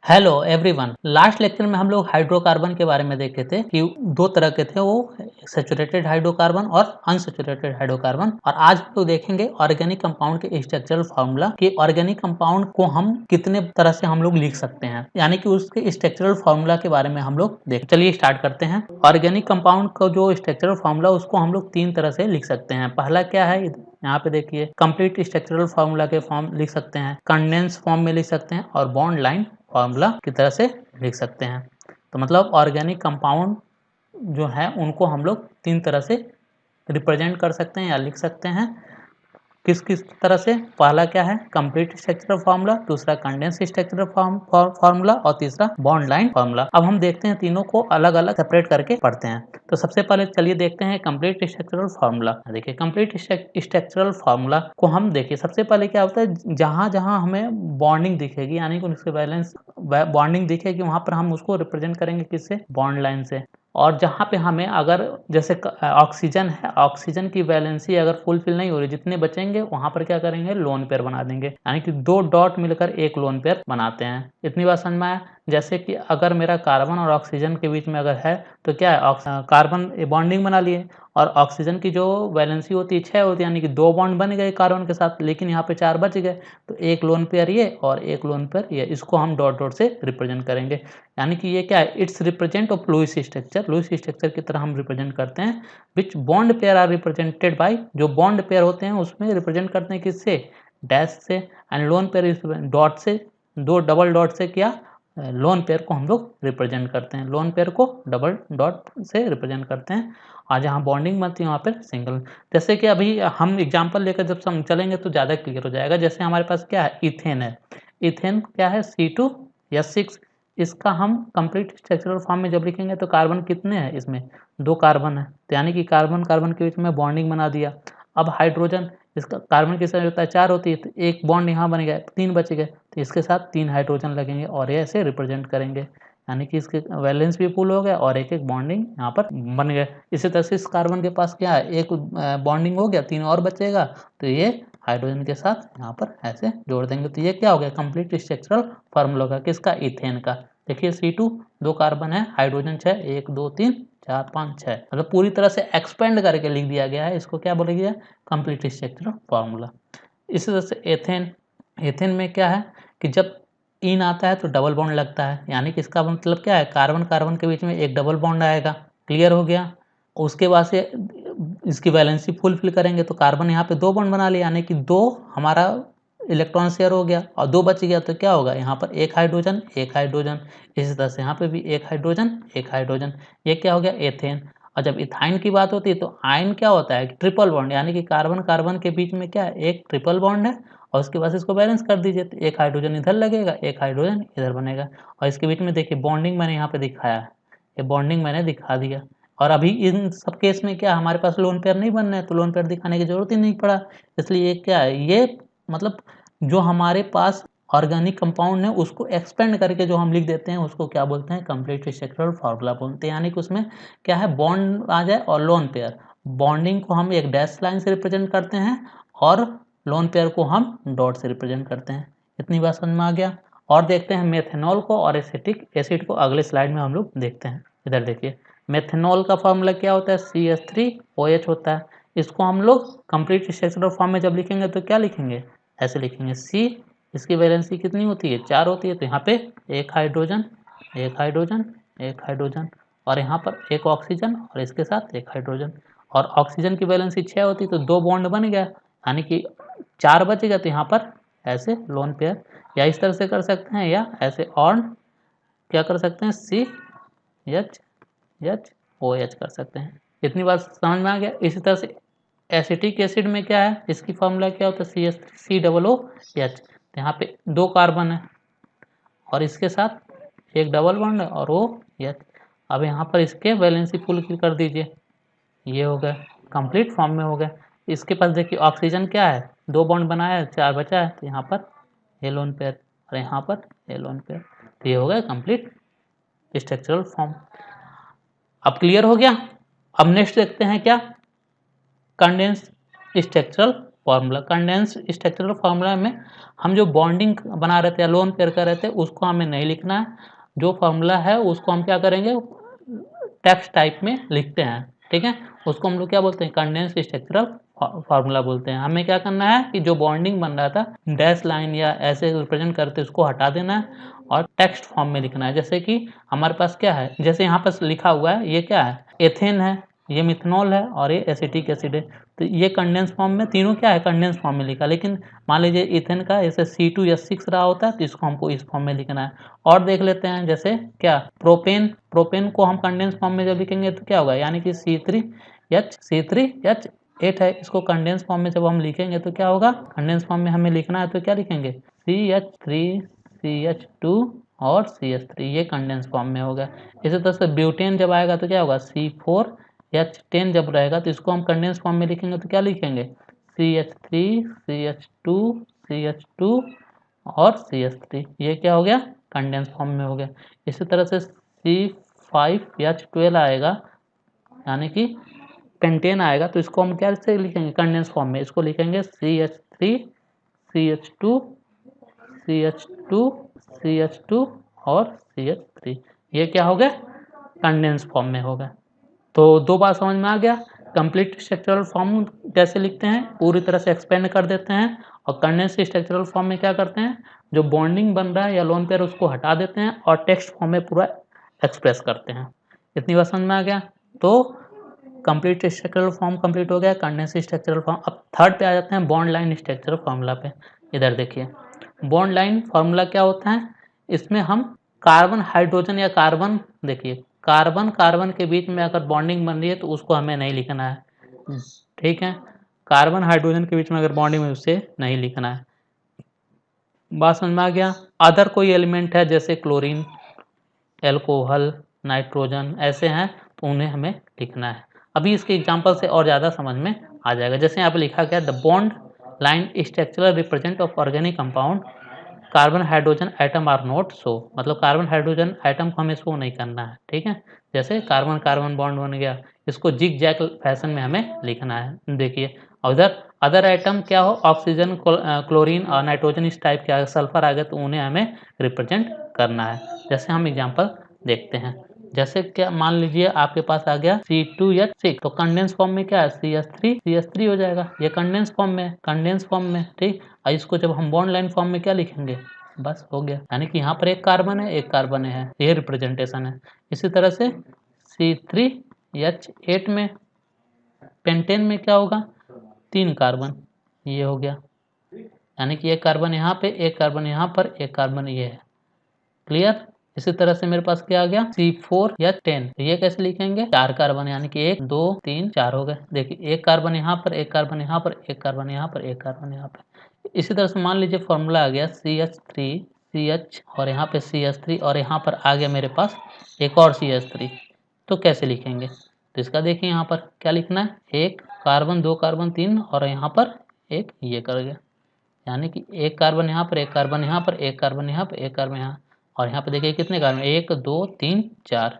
Hello everyone. Last lecture में हम लोग हाइड्रोकार्बन के बारे में देखे थे कि दो तरह के थे, वो सैचुरेटेड हाइड्रोकार्बन और अनसैचुरेटेड हाइड्रोकार्बन। और आज हम लोग देखेंगे ऑर्गेनिक कंपाउंड के स्ट्रक्चरल फार्मूला कि ऑर्गेनिक कंपाउंड को हम कितने तरह से हम लोग लिख सकते हैं, यानी कि उसके स्ट्रक्चरल फार्मूला के बारे में हम लोग देख। चलिए स्टार्ट करते हैं। ऑर्गेनिक कंपाउंड का जो स्ट्रक्चरल फार्मूला उसको हम लोग तीन तरह से लिख सकते हैं। पहला क्या है, यहाँ पे देखिए, कंप्लीट स्ट्रक्चरल फार्मूला के फॉर्म लिख सकते हैं, कंडेंस फॉर्म में लिख सकते हैं और बॉन्ड लाइन फार्मूला की तरह से लिख सकते हैं। तो मतलब ऑर्गेनिक कंपाउंड जो है उनको हम लोग तीन तरह से रिप्रेजेंट कर सकते हैं या लिख सकते हैं। किस किस तरह से? पहला क्या है, कंप्लीट स्ट्रक्चरल फार्मूला, दूसरा कंडेंस स्ट्रक्चरल फार्मूला और तीसरा बॉन्ड लाइन फार्मूला। अब हम देखते हैं तीनों को अलग अलग सेपरेट करके पढ़ते हैं। तो सबसे पहले चलिए देखते हैं कंप्लीट स्ट्रक्चरल फार्मूला। देखिए कंप्लीट स्ट्रक्चरल फार्मूला को हम देखिए, सबसे पहले क्या होता है, जहां जहां हमें बॉन्डिंग दिखेगी यानी कि उसके बैलेंस बॉन्डिंग दिखेगी वहां पर हम उसको रिप्रेजेंट करेंगे किससे? बॉन्ड लाइन से। और जहाँ पे हमें अगर जैसे ऑक्सीजन है, ऑक्सीजन की वैलेंसी अगर फुलफिल नहीं हो रही, जितने बचेंगे वहाँ पर क्या करेंगे? लोन पेयर बना देंगे, यानी कि दो डॉट मिलकर एक लोन पेयर बनाते हैं। इतनी बात समझ में आया? जैसे कि अगर मेरा कार्बन और ऑक्सीजन के बीच में अगर है तो क्या है, कार्बन बॉन्डिंग बना लिए और ऑक्सीजन की जो वैलेंसी होती है 6 होती है, यानी कि दो बॉन्ड बन गए कार्बन के साथ, लेकिन यहाँ पे 4 बच गए। तो एक लोन पेयर ये और एक लोन पेयर ये, इसको हम डॉट डॉट से रिप्रेजेंट करेंगे। यानी कि ये क्या है, it's represent of Lewis structure. Lewis structure की तरह हम रिप्रेजेंट करते हैं। Which bond pair are represented by, जो बॉन्ड पेयर होते हैं उसमें रिप्रेजेंट करते हैं किससे? डैश से। एंड लोन पेयर डॉट से, दो डबल डॉट से क्या, लोन पेयर को हम लोग रिप्रेजेंट करते हैं। लोन पेयर को डबल डॉट से रिप्रेजेंट करते हैं और जहाँ बॉन्डिंग बनती है वहाँ पर सिंगल। जैसे कि अभी हम एग्जांपल लेकर जब हम चलेंगे तो ज़्यादा क्लियर हो जाएगा। जैसे हमारे पास क्या है, इथेन है। इथेन क्या है? C2H6। इसका हम कंप्लीट स्ट्रक्चरल फॉर्म में जब लिखेंगे तो कार्बन कितने हैं इसमें? 2 कार्बन है, तो यानी कि कार्बन कार्बन के बीच में बॉन्डिंग बना दिया। अब हाइड्रोजन, इसका कार्बन की संख्या होता है 4 होती है, तो एक बॉन्ड यहाँ बन गया, 3 बच गए, तो इसके साथ 3 हाइड्रोजन लगेंगे और ये ऐसे रिप्रेजेंट करेंगे, यानी कि इसके वैलेंस भी फुल हो गया और एक एक बॉन्डिंग यहाँ पर बन गए। इसी तरह से इस कार्बन के पास क्या है, एक बॉन्डिंग हो गया, 3 और बचेगा, तो ये हाइड्रोजन के साथ यहाँ पर ऐसे जोड़ देंगे। तो ये क्या हो गया, कंप्लीट स्ट्रक्चरल फार्मूला का, किसका? इथेन का। देखिए C2 2 कार्बन है, हाइड्रोजन 6, 1 2 3 4 5 6, मतलब पूरी तरह से एक्सपेंड करके लिख दिया गया है। इसको क्या बोला गया? Complete structural formula. इसी तरह से एथेन। एथेन में क्या है कि जब इन आता है तो डबल बॉन्ड लगता है, यानी कि इसका मतलब क्या है, कार्बन कार्बन के बीच में एक डबल बॉन्ड आएगा। क्लियर हो गया? उसके बाद से इसकी वैलेंसी फुलफिल करेंगे तो कार्बन यहाँ पे 2 बॉन्ड बना लिया, यानी कि 2 हमारा इलेक्ट्रॉन शेयर हो गया और 2 बच गया, तो क्या होगा, यहाँ पर एक हाइड्रोजन एक हाइड्रोजन। इसी तरह से यहाँ पे भी एक हाइड्रोजन एक हाइड्रोजन। ये क्या हो गया? एथेन। और जब इथाइन की बात होती है तो आयन क्या होता है? ट्रिपल बॉन्ड, यानी कि कार्बन कार्बन के बीच में क्या है, एक ट्रिपल बॉन्ड है और उसके बाद इसको बैलेंस कर दीजिए, तो एक हाइड्रोजन इधर लगेगा, एक हाइड्रोजन इधर बनेगा। और इसके बीच में देखिए बॉन्डिंग मैंने यहाँ पे दिखाया है, ये बॉन्डिंग मैंने दिखा दिया। और अभी इन सब केस में क्या हमारे पास लोन पेयर नहीं बन रहे हैं, तो लोन पेयर दिखाने की जरूरत ही नहीं पड़ा। इसलिए ये क्या है, ये मतलब जो हमारे पास ऑर्गेनिक कंपाउंड है उसको एक्सपेंड करके जो हम लिख देते हैं उसको क्या बोलते हैं? कंप्लीट स्ट्रक्चरल फार्मूला बोलते हैं। यानी कि उसमें क्या है, बॉन्ड आ जाए और लोन पेयर। बॉन्डिंग को हम एक डैश लाइन से रिप्रेजेंट करते हैं और लोन पेयर को हम डॉट से रिप्रेजेंट करते हैं। इतनी बात समझ में आ गया? और देखते हैं मेथेनॉल को और एसिटिक एसिड को, अगले स्लाइड में हम लोग देखते हैं। इधर देखिए, मेथेनॉल का फॉर्मूला क्या होता है? CH3OH होता है। इसको हम लोग कंप्लीट स्ट्रक्चरल फॉर्म में जब लिखेंगे तो क्या लिखेंगे? ऐसे लिखेंगे C, इसकी वैलेंसी कितनी होती है? 4 होती है, तो यहाँ पे एक हाइड्रोजन एक हाइड्रोजन एक हाइड्रोजन और यहाँ पर एक ऑक्सीजन और इसके साथ एक हाइड्रोजन। और ऑक्सीजन की वैलेंसी 6 होती है, तो 2 बॉन्ड बन गया, यानी कि 4 बच गया, तो यहाँ पर ऐसे लोन पेयर या इस तरह से कर सकते हैं या ऐसे और क्या कर सकते हैं, CHOH कर सकते हैं। इतनी बात समझ में आ गया? इसी तरह से एसिटिक एसिड में क्या है, इसकी फॉर्मूला क्या होता है? CH3COOH। यहाँ पे 2 कार्बन है और इसके साथ एक डबल बॉन्ड है और वो OH। अब यहाँ पर इसके वैलेंसी फुल कर दीजिए, ये हो गया, कंप्लीट फॉर्म में हो गया। इसके पास देखिए ऑक्सीजन क्या है, 2 बॉन्ड बनाया है, 4 बचा है, तो यहाँ पर ये लोन पेयर और यहाँ पर ये लोन पेयर, तो ये हो गया कंप्लीट स्ट्रक्चरल फॉर्म। अब क्लियर हो गया? अब नेक्स्ट देखते हैं क्या, condense structural formula. Condensed structural formula में हम जो बॉन्डिंग बना रहे थे या लोन पेयर कर रहे थे उसको हमें नहीं लिखना है। जो फार्मूला है उसको हम क्या करेंगे, टेक्स्ट टाइप में लिखते हैं, ठीक है। उसको हम लोग क्या बोलते हैं, कंडेंस्ड स्ट्रक्चरल फार्मूला बोलते हैं। हमें क्या करना है कि जो बॉन्डिंग बन रहा था डैश लाइन या ऐसे रिप्रेजेंट करते उसको हटा देना है और टेक्स्ट फॉर्म में लिखना है। जैसे कि हमारे पास क्या है, जैसे यहाँ पर लिखा हुआ है, ये क्या है, एथेन है, ये मिथनॉल है और ये एसिटिक एसिड है। तो ये कंडेंस फॉर्म में तीनों क्या है, कंडेंस फॉर्म में लिखा। लेकिन मान लीजिए इथेन का जैसे C2H6 रहा होता है तो इसको हमको इस फॉर्म में लिखना है। और देख लेते हैं जैसे क्या, प्रोपेन को हम कंडेंस फॉर्म में जब लिखेंगे तो क्या होगा, यानी कि C3H8 है, इसको कंडेंस फॉर्म में जब हम लिखेंगे तो क्या होगा, कंडेंस फॉर्म में हमें लिखना है तो क्या लिखेंगे, CH3CH2 और CH3, ये कंडेंस फॉर्म में होगा। इसी तरह से ब्यूटेन जब आएगा तो क्या होगा, C4H10 जब रहेगा तो इसको हम कंडेंस फॉर्म में लिखेंगे तो क्या लिखेंगे, CH3CH2CH2 और CH3, ये क्या हो गया, कंडेंस फॉर्म में हो गया। इसी तरह से C5H12 आएगा यानी कि पेंटेन आएगा तो इसको हम क्या से लिखेंगे, कंडेंस फॉर्म में, इसको लिखेंगे CH3CH2CH2 और CH3, ये क्या हो गया, कंडेंस फॉर्म में हो गया। तो दो बार समझ में आ गया, कंप्लीट स्ट्रक्चरल फॉर्म कैसे लिखते हैं, पूरी तरह से एक्सपेंड कर देते हैं, और कंडेंस स्ट्रक्चरल फॉर्म में क्या करते हैं, जो बॉन्डिंग बन रहा है या लोन पेयर उसको हटा देते हैं और टेक्स्ट फॉर्म में पूरा एक्सप्रेस करते हैं। इतनी बात समझ में आ गया। तो कंप्लीट स्ट्रक्चरल फॉर्म कंप्लीट हो गया, कंडेंस स्ट्रक्चरल फॉर्म। अब थर्ड पे आ जाते हैं, बॉन्ड लाइन स्ट्रक्चरल फार्मूला पे। इधर देखिए, बॉन्ड लाइन फार्मूला क्या होता है, इसमें हम कार्बन हाइड्रोजन या कार्बन, देखिए कार्बन कार्बन के बीच में अगर बॉन्डिंग बन रही है तो उसको हमें नहीं लिखना है, ठीक है। कार्बन हाइड्रोजन के बीच में अगर बॉन्डिंग है उसे नहीं लिखना है। बात समझ में आ गया। अदर कोई एलिमेंट है जैसे क्लोरीन, एल्कोहल, नाइट्रोजन ऐसे हैं तो उन्हें हमें लिखना है। अभी इसके एग्जांपल से और ज़्यादा समझ में आ जाएगा। जैसे यहाँ पे लिखा गया, the bond line structural represent of organic compound carbon hydrogen atom are not show, मतलब कार्बन हाइड्रोजन एटम को हमें शो नहीं करना है, ठीक है। जैसे कार्बन कार्बन बॉन्ड बन गया, इसको जिग जैग फैशन में हमें लिखना है। देखिए उधर अदर आइटम क्या हो, ऑक्सीजन, क्लोरीन और नाइट्रोजन इस टाइप के सल्फर आ गए तो उन्हें हमें रिप्रेजेंट करना है। जैसे हम एग्जांपल देखते हैं, जैसे क्या मान लीजिए आपके पास आ गया C2H6, तो कंडेंस फॉर्म में क्या है, CH3 हो जाएगा, ये कंडेंस फॉर्म में, ठीक। और इसको जब हम बॉन्ड लाइन फॉर्म में क्या लिखेंगे, बस हो गया, यानी कि यहाँ पर एक कार्बन है, ये रिप्रेजेंटेशन है। इसी तरह से C3H8 में, पेंटेन में क्या होगा, 3 कार्बन, ये हो गया, यानी कि एक कार्बन यहाँ पे, एक कार्बन यहाँ पर, एक कार्बन ये है, क्लियर। इसी तरह से मेरे पास क्या आ गया, C4H10, ये कैसे लिखेंगे, 4 कार्बन, यानी कि 1 2 3 4 हो गए। देखिए एक कार्बन यहाँ पर, एक कार्बन यहाँ पर, एक कार्बन यहाँ पर, एक कार्बन यहाँ पर। इसी तरह से मान लीजिए फॉर्मूला आ गया CH3CH और यहाँ पे CH3 और यहाँ पर आ गया मेरे पास एक और CH3, तो कैसे लिखेंगे, तो इसका देखिए यहाँ पर क्या लिखना है, एक कार्बन, 2 कार्बन, 3 और यहाँ पर एक ये कर गया, यानी कि एक कार्बन यहाँ पर, एक कार्बन यहाँ पर, एक कार्बन यहाँ पर, एक कार्बन यहाँ, और यहाँ पे देखिए कितने कार्बन, 1 2 3 4।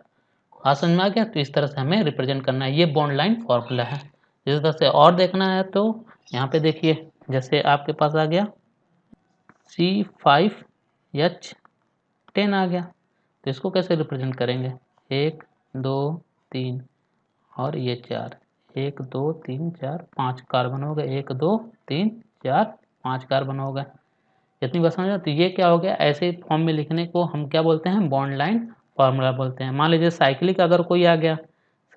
बात समझ में आ गया। तो इस तरह से हमें रिप्रेजेंट करना है, ये बॉन्ड लाइन फॉर्मूला है। इस तरह से और देखना है तो यहाँ पे देखिए, जैसे आपके पास आ गया C5H10 आ गया, तो इसको कैसे रिप्रेजेंट करेंगे, 1 2 3 और ये 4, 1 2 3 4 5 कार्बन हो गए, 1 2 3 4 5 कार्बन हो गए। इतनी बात समझ, तो ये क्या हो गया, ऐसे फॉर्म में लिखने को हम क्या बोलते हैं, बॉन्ड लाइन फार्मूला बोलते हैं। मान लीजिए साइक्लिक अगर कोई आ गया,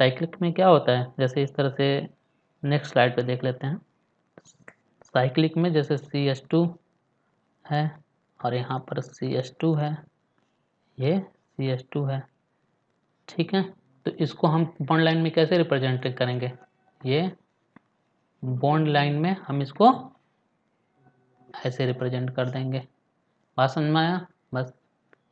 साइक्लिक में क्या होता है, जैसे इस तरह से नेक्स्ट स्लाइड पे देख लेते हैं। साइक्लिक में जैसे CH2 है और यहाँ पर CH2 है, ये CH2 है, ठीक है। तो इसको हम बॉन्ड लाइन में कैसे रिप्रेजेंट करेंगे, ये बॉन्ड लाइन में हम इसको ऐसे रिप्रेजेंट कर देंगे। बात समझ में आया, बस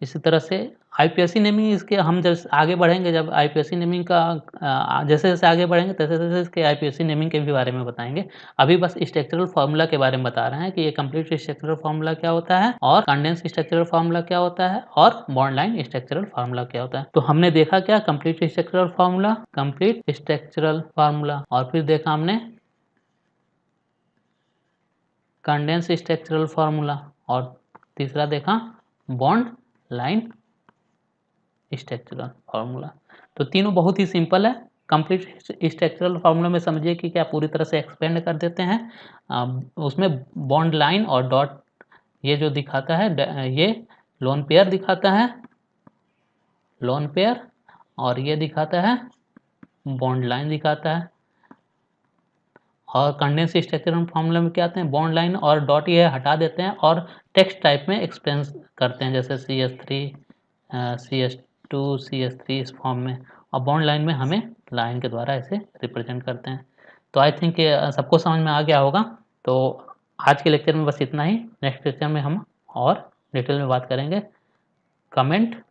इसी तरह से आईपीएससी नेमिंग, इसके हम जब आगे बढ़ेंगे, जब आईपीएससी नेमिंग का जैसे जैसे आगे बढ़ेंगे तैसे तैसे इसके आईपीएससी नेमिंग के भी बारे में बताएंगे। अभी बस स्ट्रक्चरल फार्मूला के बारे में बता रहे हैं कि ये कंप्लीट स्ट्रक्चरल फार्मूला क्या होता है और कंडेंस स्ट्रक्चरल फार्मूला क्या होता है और बॉन्ड लाइन स्ट्रक्चरल फार्मूला क्या होता है। तो हमने देखा क्या, कंप्लीट स्ट्रक्चरल फार्मूला और फिर देखा हमने कंडेंस स्ट्रक्चरल फार्मूला और तीसरा देखा बॉन्ड लाइन स्ट्रक्चरल फार्मूला। तो तीनों बहुत ही सिंपल है। कंप्लीट स्ट्रक्चरल फार्मूला में समझिए कि क्या पूरी तरह से एक्सपेंड कर देते हैं। उसमें बॉन्ड लाइन और डॉट ये जो दिखाता है ये लोन पेयर दिखाता है, लोन पेयर, और ये दिखाता है बॉन्ड लाइन दिखाता है। और कंडेंस स्ट्रक्चरल फार्मूला में क्या आते हैं, बॉन्ड लाइन और डॉट ये हटा देते हैं और टेक्स्ट टाइप में एक्सपेंस करते हैं, जैसे CH3 CH2 CH3 इस फॉर्म में, और बॉन्ड लाइन में हमें लाइन के द्वारा इसे रिप्रेजेंट करते हैं। तो आई थिंक सबको समझ में आ गया होगा। तो आज के लेक्चर में बस इतना ही। नेक्स्ट लेक्चर में हम और डिटेल में बात करेंगे। कमेंट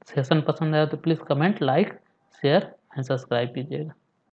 सेशन पसंद आया तो please comment, like, share and subscribe कीजिएगा।